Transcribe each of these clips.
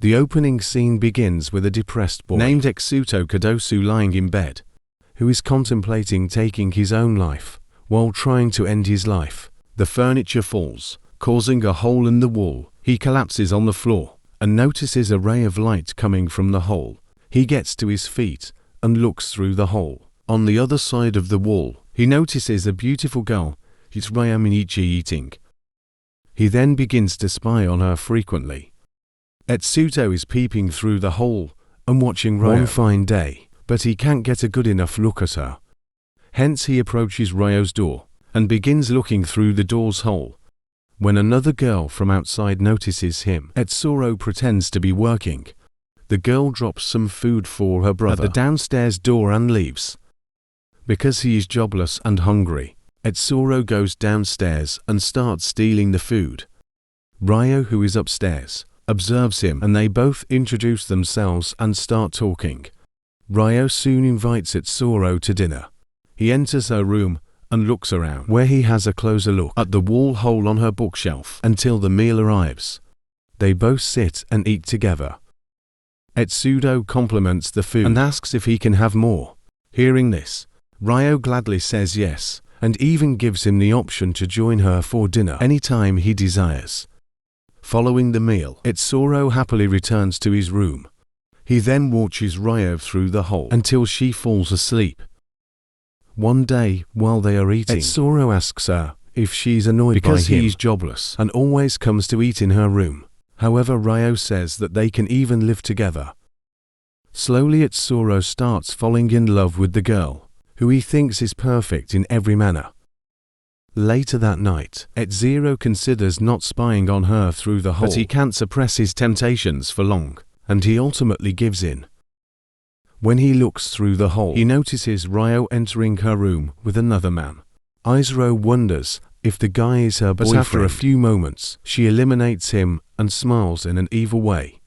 The opening scene begins with a depressed boy named Exuto Kadosu lying in bed, who is contemplating taking his own life. While trying to end his life, the furniture falls, causing a hole in the wall. He collapses on the floor and notices a ray of light coming from the hole. He gets to his feet and looks through the hole. On the other side of the wall, he notices a beautiful girl. It's Raya Minichi eating. He then begins to spy on her frequently. Etsuto is peeping through the hole and watching Ryo one fine day, but he can't get a good enough look at her. Hence he approaches Ryo's door and begins looking through the door's hole. When another girl from outside notices him, Etsuro pretends to be working. The girl drops some food for her brother at the downstairs door and leaves. Because he is jobless and hungry, Etsuro goes downstairs and starts stealing the food. Ryo, who is upstairs, observes him and they both introduce themselves and start talking. Ryo soon invites Etsuro to dinner. He enters her room and looks around, where he has a closer look at the wall hole on her bookshelf until the meal arrives. They both sit and eat together. Etsudo compliments the food and asks if he can have more. Hearing this, Ryo gladly says yes, and even gives him the option to join her for dinner anytime he desires. Following the meal, Etsuro happily returns to his room. He then watches Ryo through the hole until she falls asleep. One day, while they are eating, Etsuro asks her if she's annoyed because by him. He's jobless and always comes to eat in her room. However, Ryo says that they can even live together. Slowly Etsuro starts falling in love with the girl, who he thinks is perfect in every manner. Later that night, Etsuro considers not spying on her through the hole, but he can't suppress his temptations for long, and he ultimately gives in. When he looks through the hole, he notices Ryo entering her room with another man. Izuro wonders if the guy is her boyfriend, but after a few moments, she eliminates him and smiles in an evil way.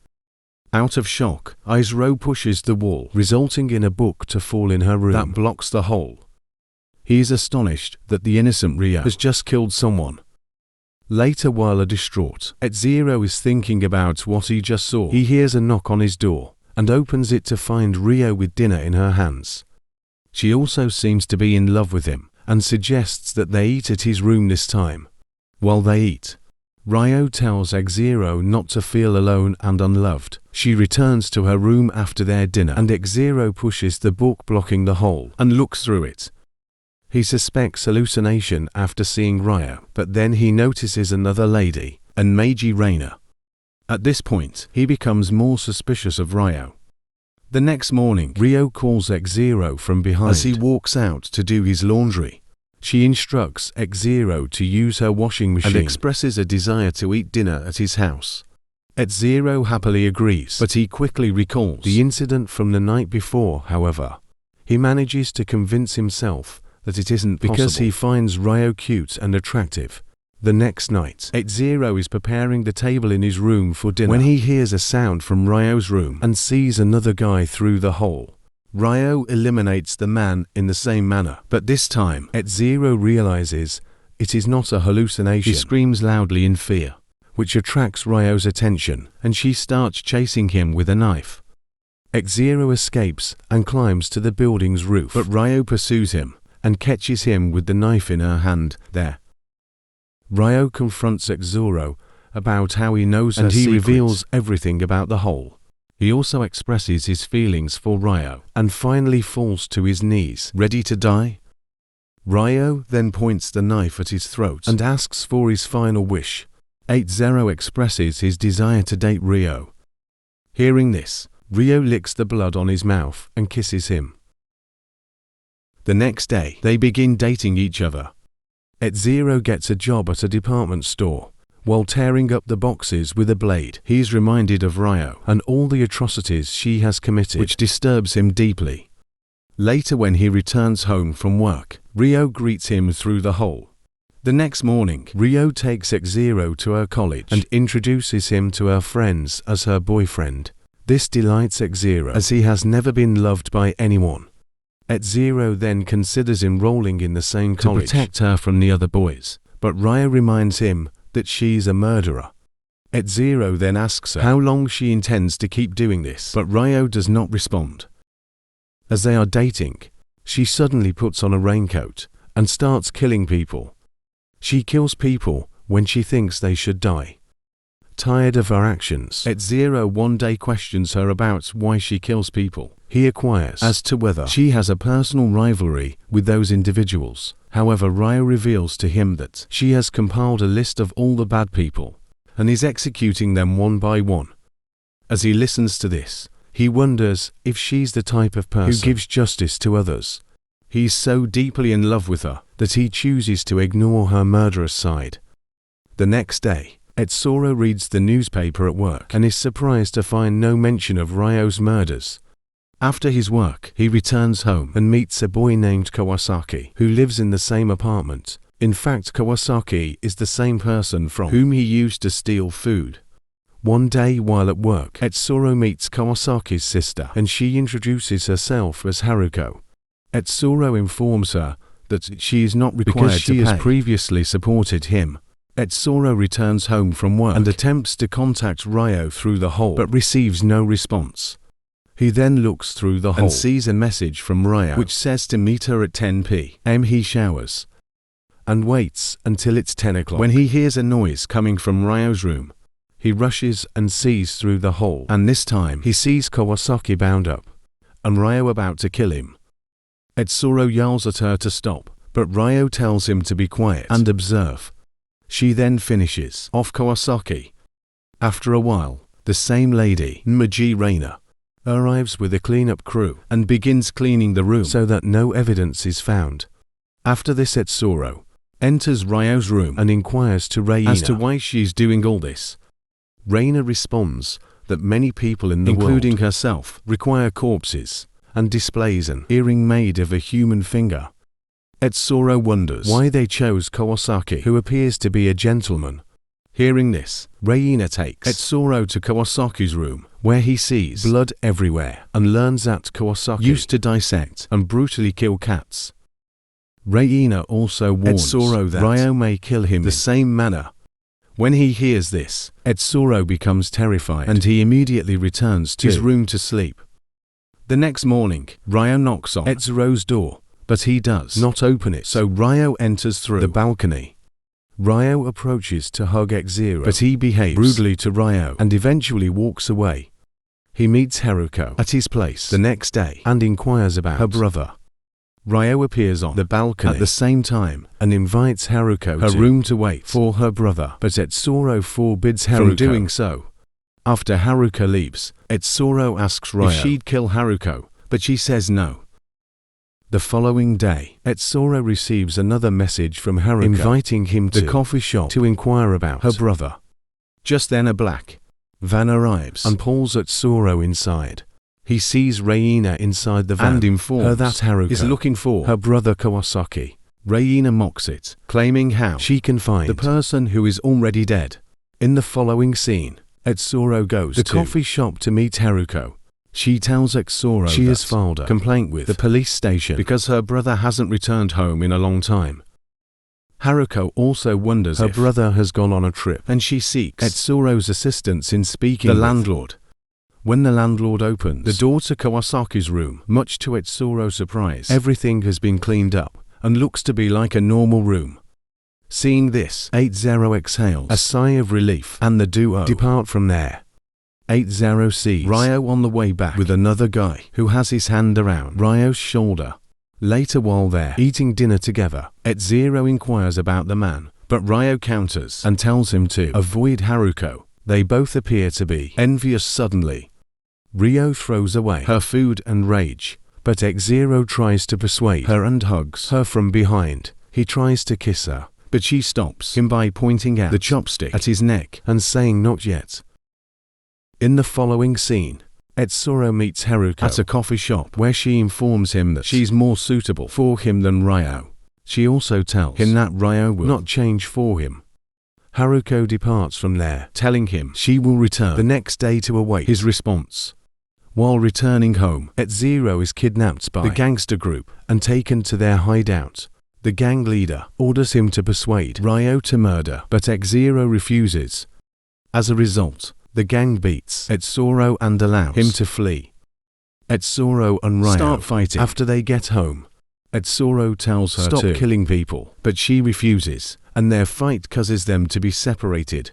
Out of shock, Izuro pushes the wall, resulting in a book to fall in her room that blocks the hole. He is astonished that the innocent Ryo has just killed someone. Later, while distraught, Etsuro is thinking about what he just saw. He hears a knock on his door and opens it to find Ryo with dinner in her hands. She also seems to be in love with him and suggests that they eat at his room this time. While they eat, Ryo tells Etsuro not to feel alone and unloved. She returns to her room after their dinner and Etsuro pushes the book blocking the hole and looks through it. He suspects hallucination after seeing Ryo, but then he notices another lady, and Meiji Reina. At this point, he becomes more suspicious of Ryo. The next morning, Ryo calls Etsuro from behind as he walks out to do his laundry. She instructs Etsuro to use her washing machine and expresses a desire to eat dinner at his house. Etsuro happily agrees, but he quickly recalls the incident from the night before. However, he manages to convince himself that it isn't possible because he finds Ryo cute and attractive. The next night, Etsuro is preparing the table in his room for dinner when he hears a sound from Ryo's room and sees another guy through the hole. Ryo eliminates the man in the same manner, but this time, Etsuro realizes it is not a hallucination. She screams loudly in fear, which attracts Ryo's attention, and she starts chasing him with a knife. Etsuro escapes and climbs to the building's roof, but Ryo pursues him and catches him with the knife in her hand there. Ryo confronts Etsuro about how he knows her secrets, and he reveals everything about the hole. He also expresses his feelings for Ryo and finally falls to his knees, ready to die. Ryo then points the knife at his throat and asks for his final wish. Etsuro expresses his desire to date Ryo. Hearing this, Ryo licks the blood on his mouth and kisses him. The next day, they begin dating each other. Etsuro gets a job at a department store. While tearing up the boxes with a blade, he is reminded of Ryo and all the atrocities she has committed, which disturbs him deeply. Later, when he returns home from work, Ryo greets him through the hole. The next morning, Ryo takes Etsuro to her college and introduces him to her friends as her boyfriend. This delights Etsuro, as he has never been loved by anyone. Etsuro then considers enrolling in the same college to protect her from the other boys, but Ryo reminds him that she's a murderer. Zero then asks her how long she intends to keep doing this, but Ryo does not respond. As they are dating, she suddenly puts on a raincoat and starts killing people. She kills people when she thinks they should die. Tired of her actions, Zero one day questions her about why she kills people. He inquires as to whether she has a personal rivalry with those individuals. However, Ryo reveals to him that she has compiled a list of all the bad people and is executing them one by one. As he listens to this, he wonders if she's the type of person who gives justice to others. He's so deeply in love with her that he chooses to ignore her murderous side. The next day, Zoro reads the newspaper at work and is surprised to find no mention of Ryo's murders. After his work, he returns home and meets a boy named Kawasaki, who lives in the same apartment. In fact, Kawasaki is the same person from whom he used to steal food. One day while at work, Zoro meets Kawasaki's sister and she introduces herself as Haruko. Zoro informs her that she is not required because she has previously supported him. Zoro returns home from work and attempts to contact Ryo through the hole, but receives no response. He then looks through the hole and sees a message from Ryo which says to meet her at 10 p.m. He showers and waits until it's 10 o'clock. When he hears a noise coming from Ryo's room, he rushes and sees through the hole, and this time he sees Kawasaki bound up and Ryo about to kill him. Zoro yells at her to stop, but Ryo tells him to be quiet and observe. She then finishes off Kawasaki. After a while, the same lady, Maji Reina, arrives with a cleanup crew and begins cleaning the room so that no evidence is found. After this, Zoro enters Ryo's room and inquires to Reina as to why she's doing all this. Reina responds that many people in the world, including herself, require corpses, and displays an earring made of a human finger. Zoro wonders why they chose Kawasaki, who appears to be a gentleman. Hearing this, Reina takes Zoro to Kawasaki's room, where he sees blood everywhere and learns that Kawasaki used to dissect and brutally kill cats. Reina also warns Zoro that Ryo may kill him in the same manner. When he hears this, Zoro becomes terrified and he immediately returns to his room to sleep. The next morning, Ryo knocks on Zoro's door, but he does not open it, so Ryo enters through the balcony. Ryo approaches to hug Zoro, but he behaves rudely to Ryo and eventually walks away. He meets Haruko at his place the next day and inquires about her brother. Ryo appears on the balcony at the same time and invites Haruko to her room to wait for her brother, but Zoro forbids Haruko from doing so. After Haruko leaves, Zoro asks Ryo if she'd kill Haruko, but she says no. The following day, Zoro receives another message from Haruko inviting him to the coffee shop to inquire about her brother. Just then a black van arrives and pulls Zoro inside. He sees Reina inside the van and informs her that Haruko is looking for her brother Kawasaki. Reina mocks it, claiming how she can find the person who is already dead. In the following scene, Zoro goes to the coffee shop to meet Haruko. She tells Zoro she has filed a complaint with the police station because her brother hasn't returned home in a long time. Haruko also wonders her brother has gone on a trip and she seeks Zoro's assistance in speaking with the landlord. When the landlord opens the door to Kawasaki's room, much to Zoro's surprise, everything has been cleaned up and looks to be like a normal room. Seeing this, Zoro exhales a sigh of relief and the duo depart from there. Zoro sees Ryo on the way back with another guy who has his hand around Ryo's shoulder. Later, while they're eating dinner together, Zoro inquires about the man, but Ryo counters and tells him to avoid Haruko. They both appear to be envious suddenly. Ryo throws away her food and rage, but Zoro tries to persuade her and hugs her from behind. He tries to kiss her, but she stops him by pointing out the chopstick at his neck and saying not yet. In the following scene, Zoro meets Haruko at a coffee shop where she informs him that she's more suitable for him than Ryo. She also tells him that Ryo will not change for him. Haruko departs from there, telling him she will return the next day to await his response. While returning home, Zoro is kidnapped by the gangster group and taken to their hideout. The gang leader orders him to persuade Ryo to murder, but Zoro refuses. As a result, the gang beats Etsuro and allows him to flee. Etsuro and Ryo start fighting. After they get home, Etsuro tells her to stop killing people, but she refuses, and their fight causes them to be separated.